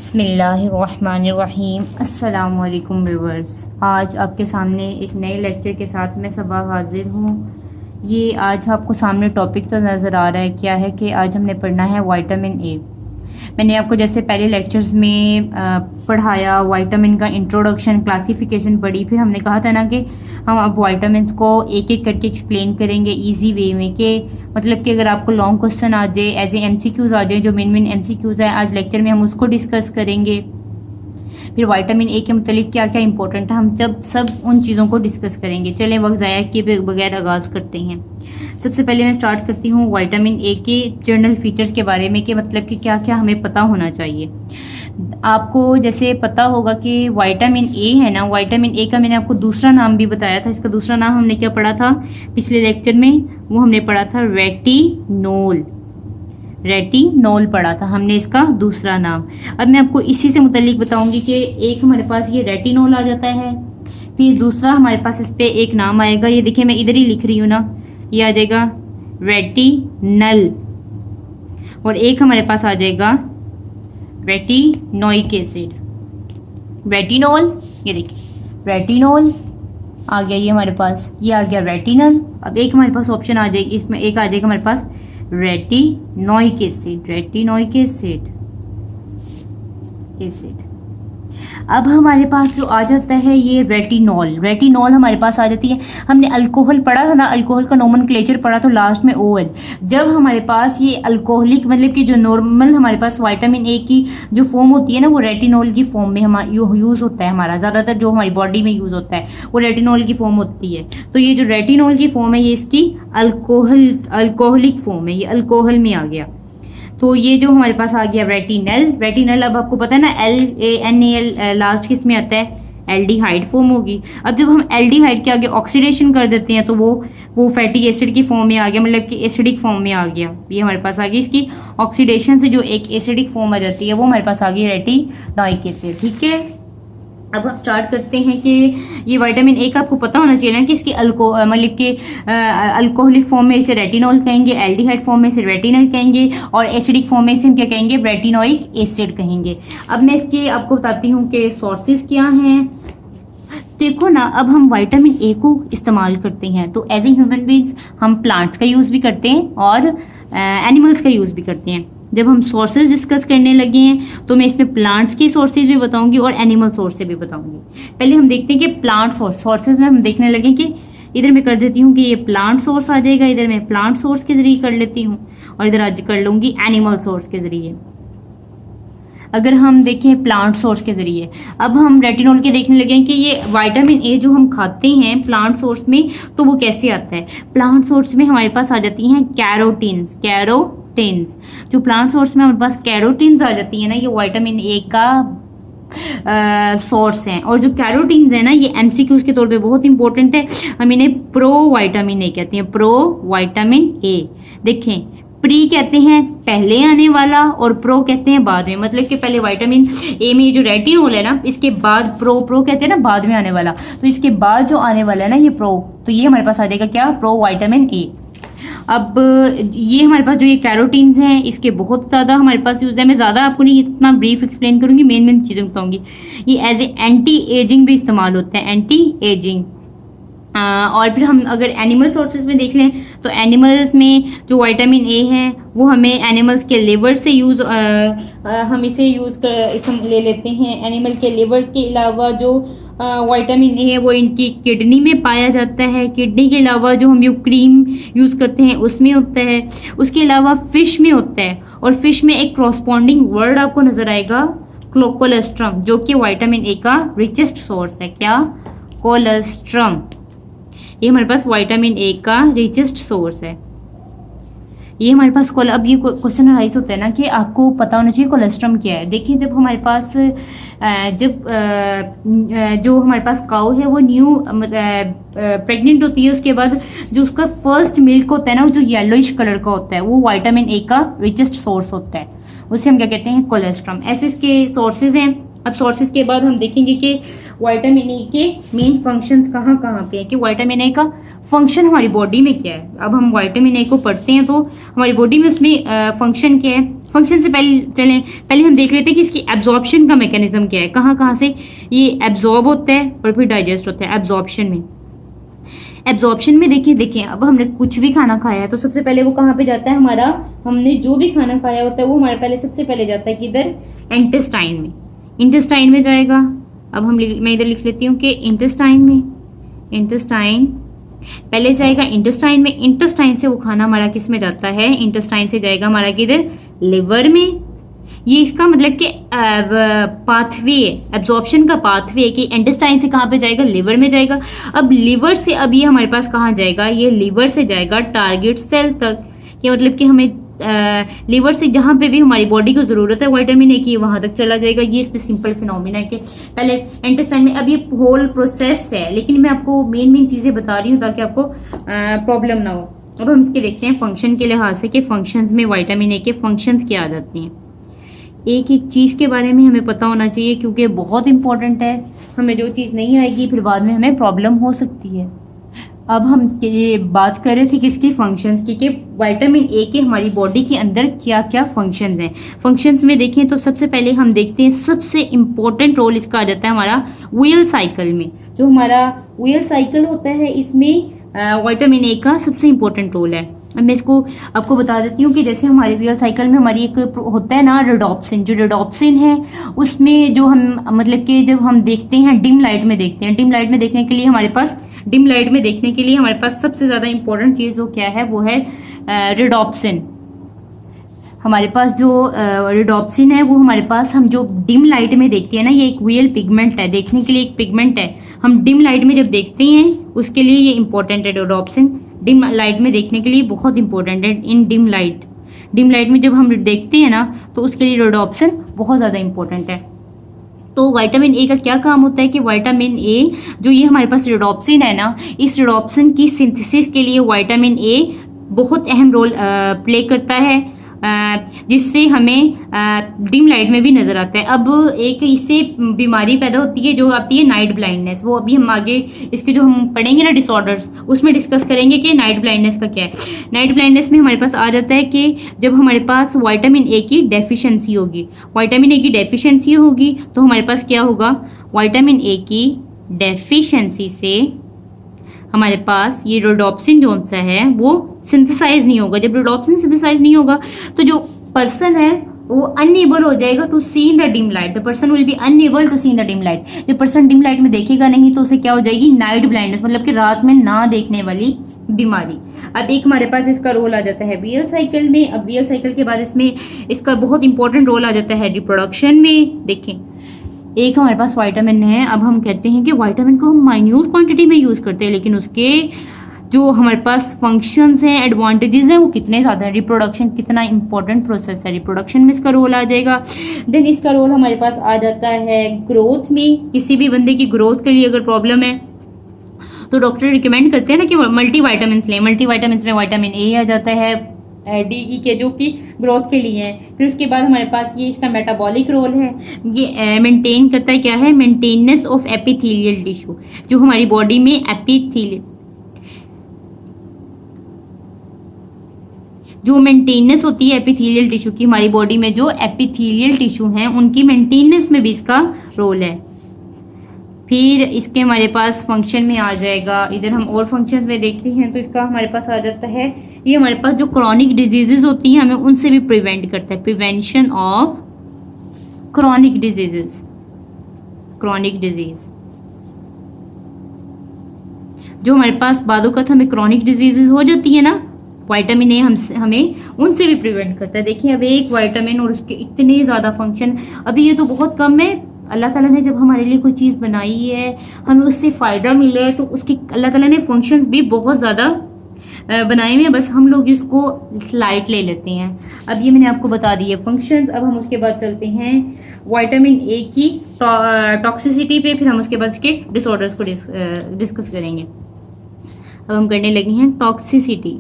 बिस्मिल्लाहिर्रहमानिर्रहीम। अस्सलाम वालेकुम व्यूअर्स। आज आपके सामने एक नए लेक्चर के साथ मैं सबा हाजिर हूँ। ये आज आपको सामने टॉपिक तो नज़र आ रहा है, क्या है कि आज हमने पढ़ना है विटामिन ए। मैंने आपको जैसे पहले लेक्चर्स में पढ़ाया, विटामिन का इंट्रोडक्शन, क्लासिफिकेशन पढ़ी, फिर हमने कहा था ना कि हम अब विटामिन को एक एक करके एक्सप्लेन करेंगे इजी वे में, कि मतलब कि अगर आपको लॉन्ग क्वेश्चन आ जाए, एज ए MCQs आ जाए, जो मेन MCQs है आज लेक्चर में हम उसको डिस्कस करेंगे। फिर विटामिन ए के मतलब क्या क्या इंपॉर्टेंट है, हम जब सब उन चीज़ों को डिस्कस करेंगे। चलें वक्त ज़ाया किए बगैर आगाज़ करते हैं। सबसे पहले मैं स्टार्ट करती हूँ विटामिन ए के जनरल फीचर्स के बारे में, कि मतलब कि क्या क्या हमें पता होना चाहिए। आपको जैसे पता होगा कि विटामिन ए है ना, विटामिन ए का मैंने आपको दूसरा नाम भी बताया था। इसका दूसरा नाम हमने क्या पढ़ा था पिछले लेक्चर में, वो हमने पढ़ा था रेटिनोल। रेटिनोल पढ़ा था हमने इसका दूसरा नाम। अब मैं आपको इसी से मुतालिक बताऊंगी कि एक हमारे पास ये रेटिनोल आ जाता है, फिर दूसरा हमारे पास इस पर एक नाम आएगा, ये देखिए मैं इधर ही लिख रही हूँ ना, ये आ जाएगा रेटिनल, और एक हमारे पास आ जाएगा रेटिनोइक एसिड। रेटिनोल, ये देखिए रेटिनोल आ गया, ये हमारे पास ये आ गया रेटिनल। अब एक हमारे पास ऑप्शन आ जाएगी, इसमें एक आ जाएगा हमारे पास रेटिनोइक एसिड। रेटिनोइक एसिड अब हमारे पास जो आ जाता है ये रेटिनॉल। रेटिनॉल हमारे पास आ जाती है। हमने अल्कोहल पढ़ा था ना, अल्कोहल का नोमेनक्लेचर पढ़ा तो लास्ट में OL। जब हमारे पास ये अल्कोहलिक मतलब कि जो नॉर्मल हमारे पास विटामिन ए की जो फॉर्म होती है ना, वो रेटिनॉल की फॉर्म में हमारा यूज़ होता है। हमारा ज़्यादातर जो हमारी बॉडी में यूज़ होता है वो रेटिनॉल की फॉर्म होती है। तो ये जो रेटिनॉल की फॉर्म है ये इसकी अल्कोहलिक फॉर्म है, ये अल्कोहल में आ गया। तो ये जो हमारे पास आ गया रेटिनल। रेटिनल अब आपको पता है ना LANAL लास्ट किस में आता है, एल्डिहाइड फॉर्म होगी। अब जब हम एल्डिहाइड के आगे ऑक्सीडेशन कर देते हैं तो वो फैटी एसिड की फॉर्म में आ गया, मतलब कि एसिडिक फॉर्म में आ गया। ये हमारे पास आ गई, इसकी ऑक्सीडेशन से जो एक एसिडिक फॉर्म आ जाती है वो हमारे पास आ गई रेटिनोइक एसिड। ठीक है, अब हम स्टार्ट करते हैं कि ये विटामिन ए का आपको पता होना चाहिए ना कि इसकी मतलब कि अल्कोहलिक फॉर्म में इसे रेटिनॉल कहेंगे, एल्डिहाइड फॉर्म में इसे रेटिनल कहेंगे, और एसिडिक फॉर्म में इसे हम क्या कहेंगे, रेटिनोइक एसिड कहेंगे। अब मैं इसके आपको बताती हूँ कि सोर्सेज क्या हैं। देखो ना, अब हम विटामिन ए को इस्तेमाल करते हैं तो एज ए ह्यूमन बीइंग्स हम प्लांट्स का यूज़ भी करते हैं और एनिमल्स का यूज़ भी करते हैं। जब हम सोर्सेज डिस्कस करने लगे हैं तो मैं इसमें प्लांट्स के सोर्सेज भी बताऊंगी और एनिमल सोर्स से भी बताऊंगी। पहले हम देखते हैं कि प्लांट सोर्सेज में हम देखने लगे कि इधर मैं कर देती हूँ कि ये प्लांट सोर्स आ जाएगा, इधर मैं प्लांट सोर्स के जरिए कर लेती हूँ, और इधर आज कर लूँगी एनिमल सोर्स के जरिए। अगर हम देखें प्लांट सोर्स के जरिए, अब हम रेटिनॉल के देखने लगे कि ये विटामिन ए जो हम खाते हैं प्लांट सोर्स में तो वो कैसे आता है। प्लांट सोर्स में हमारे पास आ जाती हैं कैरोटीन्स। जो प्लांट सोर्स में हमारे पास कैरोटीन्स आ जाती है ना, ये विटामिन ए का सोर्स हैं। और जो कैरोटीन्स है ना, ये MCQs के तौर पे बहुत इंपॉर्टेंट है। हम इन्हें प्रो विटामिन ए कहते हैं, प्रो विटामिन ए। देखें, प्री कहते हैं पहले आने वाला और प्रो कहते हैं बाद में, मतलब कि पहले विटामिन ए में ये जो रेटिनॉल है ना, इसके बाद प्रो कहते हैं ना बाद में आने वाला, तो इसके बाद जो आने वाला है ना ये प्रो, तो ये हमारे पास आ जाएगा क्या, प्रो विटामिन ए। अब ये हमारे पास जो ये कैरोटीन्स हैं इसके बहुत ज़्यादा हमारे पास यूज़ है। मैं ज़्यादा आपको नहीं इतना ब्रीफ एक्सप्लेन करूँगी, मेन चीज़ें बताऊँगी। ये एज ए एंटी एजिंग भी इस्तेमाल होते हैं, एंटी एजिंग। और फिर हम अगर एनिमल सोर्सेज में देख लें तो एनिमल्स में जो विटामिन ए है वो हमें एनिमल्स के लिवर से हम इसे ले लेते हैं। एनिमल के लिवर्स के अलावा जो विटामिन ए है वो इनकी किडनी में पाया जाता है। किडनी के अलावा जो हम क्रीम यूज़ करते हैं उसमें होता है। उसके अलावा फिश में होता है, और फिश में एक कॉरस्पॉन्डिंग वर्ड आपको नज़र आएगा कोलेस्ट्रम, जो कि विटामिन ए का रिचेस्ट सोर्स है। क्या, कोलेस्ट्रम, ये हमारे पास विटामिन ए का रिचेस्ट सोर्स है। ये हमारे पास अब ये क्वेश्चन राइज होता है ना कि आपको पता होना चाहिए कोलेस्ट्रम क्या है। देखिए, जब हमारे पास जो हमारे पास काऊ है वो न्यू प्रेग्नेंट होती है, उसके बाद जो उसका फर्स्ट मिल्क होता है ना, जो येलोइश कलर का होता है, वो विटामिन ए का रिचेस्ट सोर्स होता है। उसे हम क्या कहते हैं, कोलेस्ट्रम। ऐसे इसके सोर्सेज हैं। अब सोर्सेज के बाद हम देखेंगे कि विटामिन ए के मेन फंक्शंस कहाँ पे है, कि विटामिन ए का फंक्शन हमारी बॉडी में क्या है। अब हम विटामिन ए को पढ़ते हैं तो हमारी बॉडी में उसमें फंक्शन क्या है। फंक्शन से पहले हम देख लेते हैं कि इसकी एब्जॉर्प्शन का मैकेनिज्म क्या है, कहाँ कहाँ से ये एब्जॉर्ब होता है और फिर डाइजेस्ट होता है। एब्जॉर्प्शन में देखिए अब हमने कुछ भी खाना खाया है तो सबसे पहले वो कहाँ पे जाता है हमारा, हमने जो भी खाना खाया होता है वो हमारे पहले सबसे पहले जाता है किधर, इंटेस्टाइन में जाएगा। अब मैं इधर लिख लेती हूँ कि इंटेस्टाइन पहले जाएगा इंटेस्टाइन में, इंटेस्टाइन से वो खाना हमारा किस में जाता है, इंटेस्टाइन से जाएगा हमारा किधर, लिवर में। ये इसका मतलब कि पाथवे, एब्जॉर्प्शन का पाथवे कि इंटेस्टाइन से कहाँ पे जाएगा, लिवर में जाएगा। अब लिवर से अब ये हमारे पास कहाँ जाएगा, ये लिवर से जाएगा टारगेट सेल तक, कि मतलब कि हमें लिवर से जहाँ पे भी हमारी बॉडी को ज़रूरत है विटामिन ए की वहाँ तक चला जाएगा। ये इसमें सिंपल फिनोमिना है कि पहले इंटेस्टाइन में, अब ये होल प्रोसेस है लेकिन मैं आपको मेन चीज़ें बता रही हूँ ताकि आपको प्रॉब्लम ना हो। अब हम इसके देखते हैं फंक्शन के लिहाज से कि फंक्शंस में विटामिन ए के फंक्शंस क्या आ जाते हैं। एक एक चीज़ के बारे में हमें पता होना चाहिए क्योंकि बहुत इंपॉर्टेंट है, हमें जो चीज़ नहीं आएगी फिर बाद में हमें प्रॉब्लम हो सकती है। अब हम ये बात कर रहे थे किसके फंक्शंस की, कि विटामिन ए के हमारी बॉडी के अंदर क्या क्या फंक्शंस हैं। फंक्शंस में देखें तो सबसे पहले हम देखते हैं सबसे इम्पोर्टेंट रोल इसका आ जाता है हमारा वील साइकिल में। जो हमारा वील साइकिल होता है इसमें विटामिन ए का सबसे इम्पोर्टेंट रोल है। अब मैं इसको आपको बता देती हूँ कि जैसे हमारे वील साइकिल में हमारी एक होता है ना रेडोप्सिन, जो रेडोप्सिन है उसमें जो हम मतलब कि जब हम देखते हैं डिम लाइट में देखते हैं, डिम लाइट में देखने के लिए हमारे पास सबसे ज़्यादा इंपॉर्टेंट चीज़ जो क्या है वो है रेडोप्सिन। हमारे पास जो रेडोप्सिन है वो हमारे पास हम जो डिम लाइट में देखते हैं ना, ये एक वील पिगमेंट है, देखने के लिए एक पिगमेंट है। हम डिम लाइट में जब देखते हैं उसके लिए ये इंपॉर्टेंट है रेडोप्सिन, डिम लाइट में देखने के लिए बहुत इंपॉर्टेंट है। इन डिम लाइट में जब हम देखते हैं ना तो उसके लिए रेडोप्सिन बहुत ज़्यादा इंपॉर्टेंट है। तो विटामिन ए का क्या काम होता है कि विटामिन ए जो ये हमारे पास रेडोप्सिन है ना, इस रेडोप्सिन की सिंथेसिस के लिए विटामिन ए बहुत अहम रोल प्ले करता है, जिससे हमें डिम लाइट में भी नज़र आता है। अब एक इससे बीमारी पैदा होती है जो आती है नाइट ब्लाइंडनेस, वो अभी हम आगे इसके जो हम पढ़ेंगे ना डिसऑर्डर्स उसमें डिस्कस करेंगे कि नाइट ब्लाइंडनेस का क्या है। नाइट ब्लाइंडनेस में हमारे पास आ जाता है कि जब हमारे पास विटामिन ए की डेफिशिएंसी होगी, तो हमारे पास क्या होगा, विटामिन ए की डेफिशिएंसी से हमारे पास ये रेडोप्सिन जो सा है वो सिंथेसाइज नहीं होगा। जब रेडोप्सिन सिंथेसाइज नहीं होगा तो जो पर्सन है वो अनएबल हो जाएगा to see in the dim light, the person will be unable to see in the dim light. जब पर्सन डिम लाइट में देखेगा नहीं तो उसे क्या हो जाएगी, नाइट ब्लाइंडनेस, मतलब कि रात में ना देखने वाली बीमारी। अब एक हमारे पास इसका रोल आ जाता है वील साइकिल में। अब वील साइकिल के बाद इसमें इसका बहुत इंपॉर्टेंट रोल आ जाता है रिप्रोडक्शन में। देखें एक हमारे पास विटामिन है, अब हम कहते हैं कि विटामिन को हम माइन्यूट क्वांटिटी में यूज़ करते हैं लेकिन उसके जो हमारे पास फंक्शंस हैं, एडवांटेजेस हैं वो कितने ज़्यादा हैं। रिप्रोडक्शन कितना इंपॉर्टेंट प्रोसेस है, रिप्रोडक्शन में इसका रोल आ जाएगा। देन इसका रोल हमारे पास आ जाता है ग्रोथ में। किसी भी बंदे की ग्रोथ के लिए अगर प्रॉब्लम है तो डॉक्टर रिकमेंड करते हैं ना कि मल्टीविटामिन्स लें। मल्टीविटामिन्स में विटामिन ए आ जाता है, डी के जो कि ग्रोथ के लिए है। फिर उसके बाद हमारे पास ये इसका मेटाबॉलिक रोल है, ये मेंटेन करता है क्या है, मेंटेनेंस ऑफ एपिथेलियल टिश्यू। जो हमारी बॉडी में जो मेंटेनेंस होती है एपिथेलियल टिश्यू की, हमारी बॉडी में जो एपिथेलियल टिश्यू हैं उनकी मेंटेनेंस में भी इसका रोल है। फिर इसके हमारे पास फंक्शन में आ जाएगा, इधर हम और फंक्शंस में देखते हैं तो इसका हमारे पास आ जाता है, ये हमारे पास जो क्रॉनिक डिजीजेज होती हैं हमें उनसे भी प्रिवेंट करता है, प्रिवेंशन ऑफ क्रॉनिक डिजीज। जो हमारे पास बादुकत हमें क्रॉनिक डिजीजेज हो जाती है ना, विटामिन ए हमें उनसे भी प्रिवेंट करता है। देखिए अब एक विटामिन और उसके इतने ज़्यादा फंक्शन, अभी ये तो बहुत कम है। अल्लाह ताला ने जब हमारे लिए कोई चीज़ बनाई है, हमें उससे फ़ायदा मिल रहा है, तो उसकी अल्लाह ताला ने फंक्शंस भी बहुत ज़्यादा बनाए हुए हैं, बस हम लोग इसको लाइट ले लेते हैं। अब ये मैंने आपको बता दी है फंक्शंस। अब हम उसके बाद चलते हैं विटामिन ए की टॉक्सिसिटी पे, फिर हम उसके बाद इसके डिसऑर्डर्स को डिस्कस करेंगे। अब हम करने लगे हैं टॉक्सिसिटी।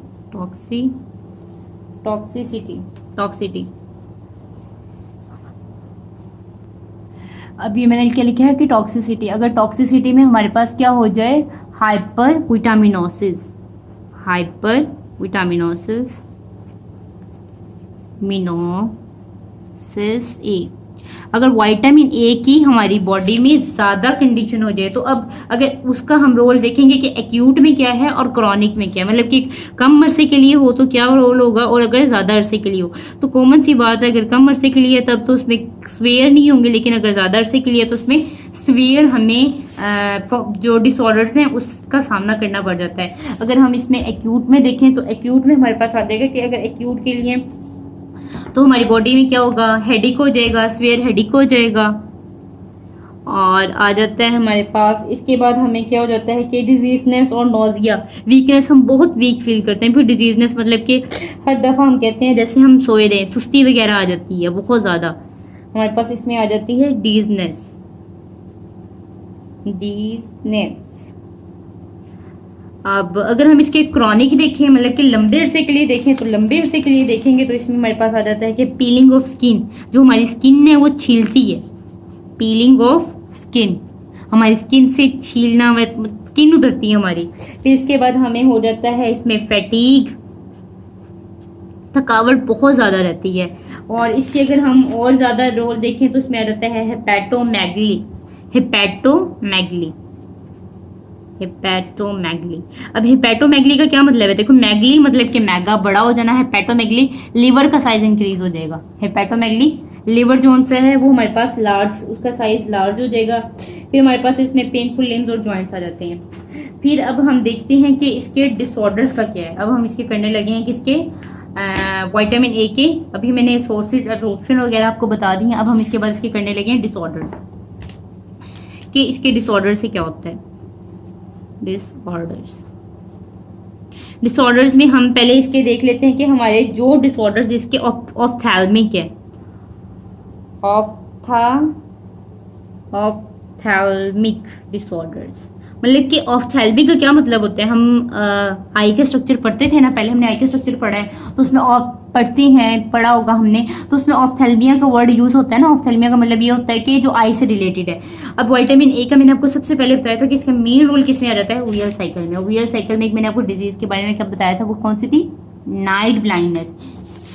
अब ये मैंने क्या लिखा है कि टॉक्सिसिटी, अगर टॉक्सिसिटी में हमारे पास क्या हो जाए, हाइपर विटामिनोसिस सिस ए। अगर विटामिन ए की हमारी बॉडी में ज़्यादा कंडीशन हो जाए तो अब अगर उसका हम रोल देखेंगे कि एक्यूट में क्या है और क्रॉनिक में क्या है, मतलब कि कम अरसे के लिए हो तो क्या रोल होगा और अगर ज़्यादा अरसे के लिए हो तो कॉमन सी बात है, अगर कम अरसे के लिए तब तो उसमें स्वेयर नहीं होंगे, लेकिन अगर ज़्यादा अरसे के लिए तो उसमें स्वेयर हमें जो डिसऑर्डर्स हैं उसका सामना करना पड़ जाता है। अगर हम इसमें एक्यूट में देखें तो एक्यूट में हमारे पास आ जाएगा कि अगर एक्यूट के लिए तो हमारी बॉडी में क्या होगा, हेडिक हो जाएगा, स्वेयर हेडिक हो जाएगा। और आ जाता है हमारे पास इसके बाद हमें क्या हो जाता है कि डिजीजनेस और नोजिया, वीकनेस, हम बहुत वीक फील करते हैं। फिर डिजीजनेस मतलब कि हर दफ़ा हम कहते हैं जैसे हम सोए रहे, सुस्ती वगैरह आ जाती है बहुत ज़्यादा। हमारे पास इसमें आ जाती है डीजनेस। अब अगर हम इसके क्रॉनिक देखें, मतलब कि लंबे अरसे के लिए देखें, तो लंबे अरसे के लिए देखेंगे तो इसमें हमारे पास आ जाता है कि पीलिंग ऑफ स्किन, जो हमारी स्किन है वो छीलती है। पीलिंग ऑफ स्किन, हमारी स्किन से छीलना, स्किन उतरती है हमारी। फिर इसके बाद हमें हो जाता है इसमें फैटीग, थकावट बहुत ज़्यादा रहती है। और इसके अगर हम और ज़्यादा रोल देखें तो इसमें आ जाता है हेपेटोमेगली। Hepatomegaly, hepatomegaly. अब हेपेटोमेगली का क्या मतलब है, देखो मैगली मतलब कि मैगा बड़ा हो जाना, हेपेटोमेगली लीवर का साइज इंक्रीज हो जाएगा। हेपेटोमेगली लीवर जोन से है वो हमारे पास लार्ज, उसका साइज लार्ज हो जाएगा। फिर हमारे पास इसमें पेनफुल लिम्स और जॉइंट्स आ जाते हैं। फिर अब हम देखते हैं कि इसके डिसऑर्डर्स का क्या है। अब हम इसके करने लगे हैं किसके, विटामिन ए के। अभी मैंने सोर्सेज एब्जॉर्प्शन वगैरह आपको बता दी हैं। अब हम इसके बाद इसके करने लगे हैं डिसऑर्डर्स, कि इसके डिसऑर्डर से क्या होता है। डिसऑर्डर्स में हम पहले इसके देख लेते हैं कि हमारे जो डिसऑर्डर्स इसके ऑफ्थैल्मिक है, ऑफ्थैल्मिक डिसऑर्डर्स, मतलब कि ऑफ्थैल्मिक का क्या मतलब होता है। हम आई के स्ट्रक्चर पढ़ते थे ना, पहले हमने आई के स्ट्रक्चर पढ़ा है तो उसमें पढ़ते हैं, पढ़ा होगा हमने, तो उसमें ऑफ्थैल्मिया का वर्ड यूज होता है ना। ऑफ्थैल्मिया का मतलब ये होता है कि जो आई से रिलेटेड है। अब विटामिन ए का मैंने आपको सबसे पहले बताया था कि इसका मेन रोल किसमें आ जाता है, वीएल साइकिल में। वीएल साइकिल में एक मैंने आपको डिजीज के बारे में कब बताया था, वो कौन सी थी, नाइट ब्लाइंडनेस।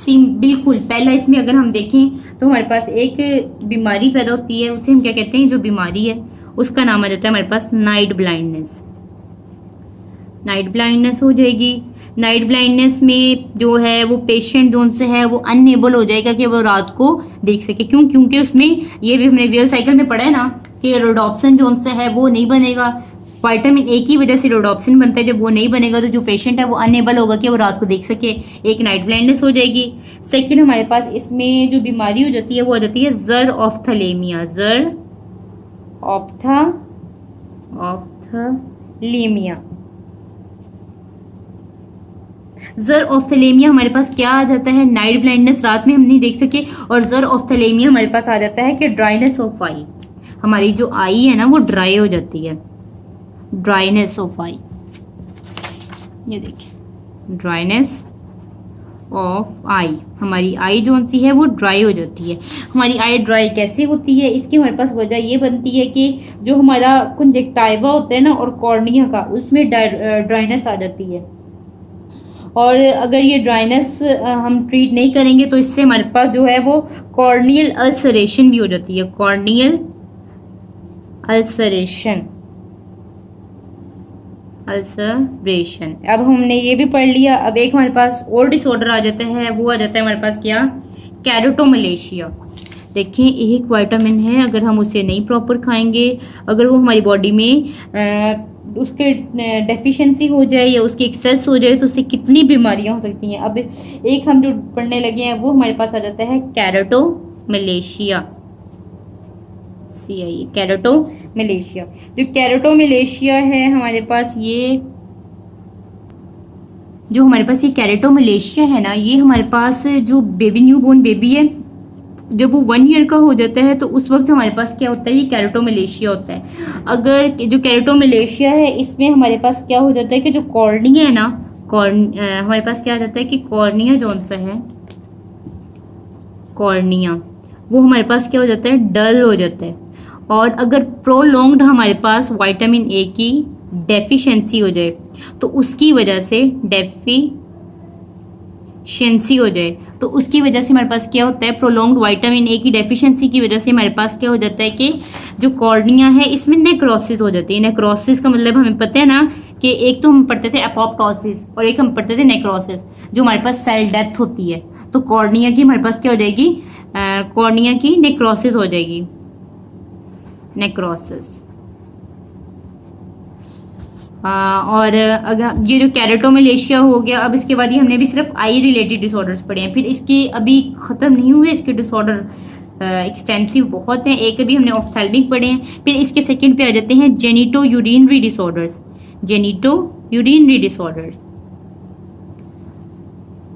बिल्कुल पहला इसमें अगर हम देखें तो हमारे पास एक बीमारी पैदा होती है, उसे हम क्या कहते हैं, जो बीमारी है उसका नाम आ जाता है हमारे पास नाइट ब्लाइंडनेस। नाइट ब्लाइंडनेस हो जाएगी। नाइट ब्लाइंडनेस में जो है वो पेशेंट जो उनसे है वो अनएबल हो जाएगा कि वो रात को देख सके। क्यों, क्योंकि उसमें ये भी हमने वीएल साइकिल में पढ़ा है ना कि रोडोप्सिन जो उनसे है वो नहीं बनेगा। विटामिन ए की वजह से रोडोप्सिन बनता है, जब वो नहीं बनेगा तो जो पेशेंट है वो अनएबल होगा कि वो रात को देख सके। एक नाइट ब्लाइंडनेस हो जाएगी। सेकेंड हमारे पास इसमें जो बीमारी हो जाती है वो आ जाती है जर ऑफ्थलेमिया। जर ऑफ्थलेमिया, जर ऑफ्थलेमिया हमारे पास क्या आ जाता है, नाइट ब्लाइंडनेस, रात में हम नहीं देख सके। और जर ऑफ्थलेमिया हमारे पास आ जाता है कि ड्राइनेस ऑफ आई, हमारी जो आई है ना वो ड्राई हो जाती है। ड्राइनेस ऑफ आई, ये देखिए ड्राइनेस ऑफ आई, हमारी आई जो सी है वो ड्राई हो जाती है। हमारी आई ड्राई कैसे होती है, इसकी हमारे पास वजह ये बनती है कि जो हमारा कंजक्टाइवा होता है ना और कॉर्निया का, उसमें ड्राइनेस आ जाती है। और अगर ये ड्राइनेस हम ट्रीट नहीं करेंगे तो इससे हमारे पास जो है वो कॉर्नियल अल्सरेशन भी हो जाती है। Corneal ulceration, ulceration. अब हमने ये भी पढ़ लिया। अब एक हमारे पास और डिसऑर्डर आ जाता है, वो आ जाता है हमारे पास क्या, कैरोटोमलेशिया। देखें एक विटामिन है, अगर हम उसे नहीं प्रॉपर खाएंगे, अगर वो हमारी बॉडी में उसके डेफिशिएंसी हो जाए या उसकी एक्सेस हो जाए तो उससे कितनी बीमारियां हो सकती हैं। अब एक हम जो पढ़ने लगे हैं वो हमारे पास आ जाता है कैरोटोमलेशिया। CIA, कैरोटोमलेशिया। जो कैरोटोमलेशिया है हमारे पास, ये जो हमारे पास ये कैरोटोमलेशिया है ना, ये हमारे पास जो बेबी, न्यू बोर्न बेबी है, जब वो 1 ईयर का हो जाता है तो उस वक्त हमारे पास क्या होता है, ये कैरोटोमलेशिया होता है। अगर जो कैरोटोमलेशिया है इसमें हमारे पास क्या हो जाता है कि जो कॉर्निया है ना, हमारे पास क्या आ जाता है कि कॉर्निया जो सा है, कॉर्निया वो हमारे पास क्या हो जाता है, डल हो जाता है। और अगर प्रोलॉन्ग्ड हमारे पास विटामिन ए की डेफिशिएंसी हो जाए तो उसकी वजह से डेफिशिएंसी हो जाए तो उसकी वजह से हमारे पास क्या होता है, प्रोलॉन्ग्ड विटामिन ए की डेफिशिएंसी की वजह से हमारे पास क्या हो जाता है कि जो कॉर्निया है इसमें नेक्रोसिस हो जाती है। नेक्रोसिस का मतलब हमें पता है ना कि एक तो हम पढ़ते थे एपोप्टोसिस और एक हम पढ़ते थे नेक्रोसिस, जो हमारे पास सेल डेथ होती है। तो कॉर्निया की हमारे पास क्या हो जाएगी, कॉर्निया की नेक्रोसिस हो जाएगी, नेक्रोसिस। और अगर ये जो कैरेटोमेलेशिया हो गया, अब इसके बाद ये हमने भी सिर्फ आई रिलेटेड डिसऑर्डर्स पढ़े हैं। फिर इसके अभी ख़त्म नहीं हुए इसके डिसऑर्डर, एक्सटेंसिव बहुत हैं। एक अभी हमने ऑफ्थेल्मिक पढ़े हैं। फिर इसके सेकंड पे आ जाते हैं genito urinary disorders, genito urinary disorders.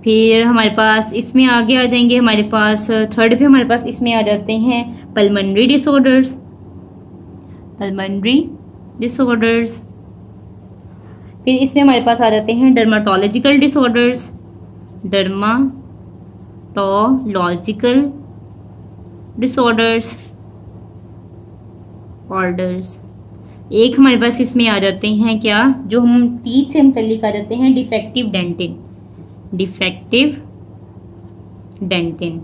फिर हमारे पास इसमें आगे आ जाएंगे, हमारे पास थर्ड पे हमारे पास इसमें आ जाते हैं पल्मोनरी डिसऑर्डर्स, पल्मोनरी डिसऑर्डर्स। फिर इसमें हमारे पास आ जाते हैं dermatological disorders, dermatological disorders orders. एक हमारे पास इसमें आ जाते हैं क्या, जो हम टीथ से मुतल्लिक आ जाते हैं, defective dentin, defective dentin,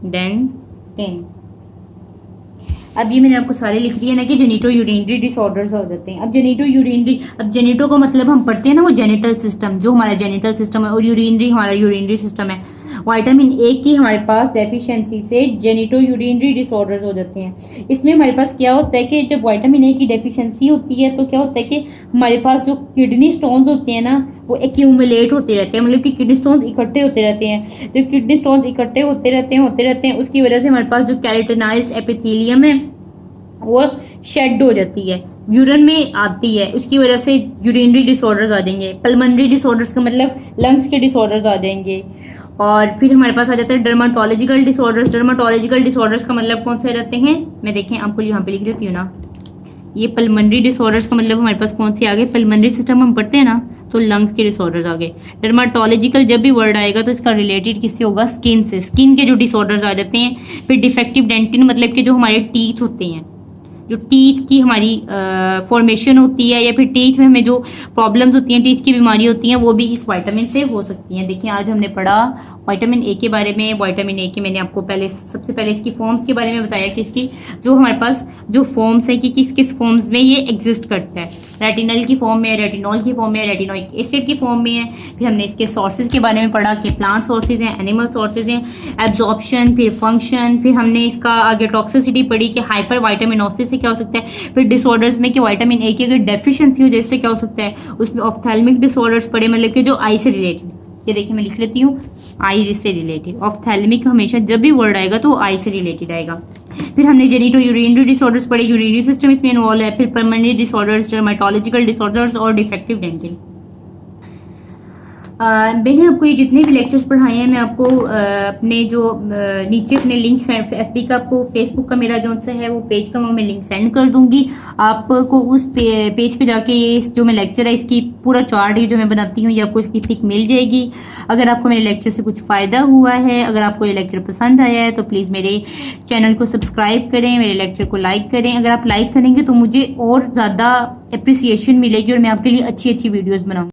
dentin. अब ये मैंने आपको सारे लिख दिए ना कि जेनिटो यूरिनरी डिसऑर्डर्स हो जाते हैं। अब जेनिटो यूरिनरी, अब जेनिटो का मतलब हम पढ़ते हैं ना वो जेनिटल सिस्टम, जो हमारा जेनिटल सिस्टम है, और यूरिनरी हमारा यूरिनरी सिस्टम है। विटामिन ए की हमारे पास डेफिशिएंसी से जेनिटो यूरिनरी डिसऑर्डर्स हो जाते हैं। इसमें हमारे पास क्या होता है कि जब विटामिन ए की डेफिशिएंसी होती है तो क्या होता है कि हमारे पास जो किडनी स्टोन्स होते हैं ना वो एक्यूमुलेट होते रहते हैं, मतलब कि किडनी स्टोन्स इकट्ठे होते रहते हैं। जब किडनी स्टोन्स इकट्ठे होते रहते हैं उसकी वजह से हमारे पास जो केराटिनाइज्ड एपिथेलियम है वो शेड हो जाती है, यूरिन में आती है, उसकी वजह से यूरिनरी डिसऑर्डर्स आ जाएंगे। पल्मोनरी डिसऑर्डर्स का मतलब लंग्स के डिसऑर्डर्स आ जाएंगे। और फिर हमारे पास आ जाता है डर्माटोलॉजिकल डिसऑर्डर्स। डर्माटोलॉजिकल डिसऑर्डर्स का मतलब कौन से रहते हैं, मैं देखें आपको यहाँ पे लिख देती हूँ ना। ये पल्मोनरी डिसऑर्डर्स का मतलब हमारे पास कौन से आ गए, पल्मोनरी सिस्टम हम पढ़ते हैं ना तो लंग्स के डिसऑर्डर्स आ गए। डर्माटोलॉजिकल जब भी वर्ड आएगा तो इसका रिलेटेड किससे होगा, स्किन से, स्किन के जो डिसऑर्डर्स आ जाते हैं। फिर डिफेक्टिव डेंटिन मतलब कि जो हमारे टीथ होते हैं, जो टीथ की हमारी फॉर्मेशन होती है या फिर टीथ में हमें जो प्रॉब्लम्स होती हैं, टीथ की बीमारी होती हैं, वो भी इस विटामिन से हो सकती हैं। देखिए आज हमने पढ़ा विटामिन ए के बारे में। विटामिन ए के मैंने आपको पहले सबसे पहले इसकी फॉर्म्स के बारे में बताया कि इसकी जो हमारे पास जो फॉर्म्स है कि किस किस फॉर्म्स में ये एग्जिस्ट करता है। रेटिनल की फॉर्म में, रेटिनॉल की फॉर्म में, रेटिनोइक एसिड की फॉर्म में है। फिर हमने इसके सोर्सेज के बारे में पढ़ा कि प्लांट सोर्सेज हैं, एनिमल सोर्सेज हैं, एब्जॉर्प्शन, फिर फंक्शन। फिर हमने इसका आगे टॉक्सिसिटी पढ़ी कि हाइपर विटामिनोसिस से क्या हो सकता है। फिर डिसऑर्डर्स में कि विटामिन ए की अगर डेफिशिएंसी हो जैसे क्या हो सकता है, उसमें ऑफ्थेल्मिक डिसऑर्डर्स पढ़े, मतलब कि जो आई से रिलेटेड। ये देखिए मैं लिख लेती हूँ, आई से रिलेटेड। ऑफ्थेल्मिक हमेशा जब भी वर्ड आएगा तो आई से रिलेटेड आएगा। फिर हमने जेनिटो यूरिनरी डिसऑर्डर्स पढ़े, यूरिनरी सिस्टम इसमें इन्वॉल्व है। फिर पल्मोनरी डिसऑर्डर्स, डर्माटोलॉजिकल डिसऑर्डर्स और डिफेक्टिव डेंटिन। मैंने आपको ये जितने भी लेक्चर्स पढ़ाए हैं मैं आपको अपने जो नीचे अपने लिंक एफबी का, आपको फेसबुक का मेरा जो सा है वो पेज का मैं लिंक सेंड कर दूंगी आपको। उस पेज पे जाके ये जो मैं लेक्चर है इसकी पूरा चार्ट ये जो मैं बनाती हूँ ये आपको इसकी पिक मिल जाएगी। अगर आपको मेरे लेक्चर से कुछ फ़ायदा हुआ है, अगर आपको ये लेक्चर पसंद आया है तो प्लीज़ मेरे चैनल को सब्सक्राइब करें, मेरे लेक्चर को लाइक करें। अगर आप लाइक करेंगे तो मुझे और ज़्यादा अप्रिसिएशन मिलेगी और मैं आपके लिए अच्छी अच्छी वीडियोज़ बनाऊँगी।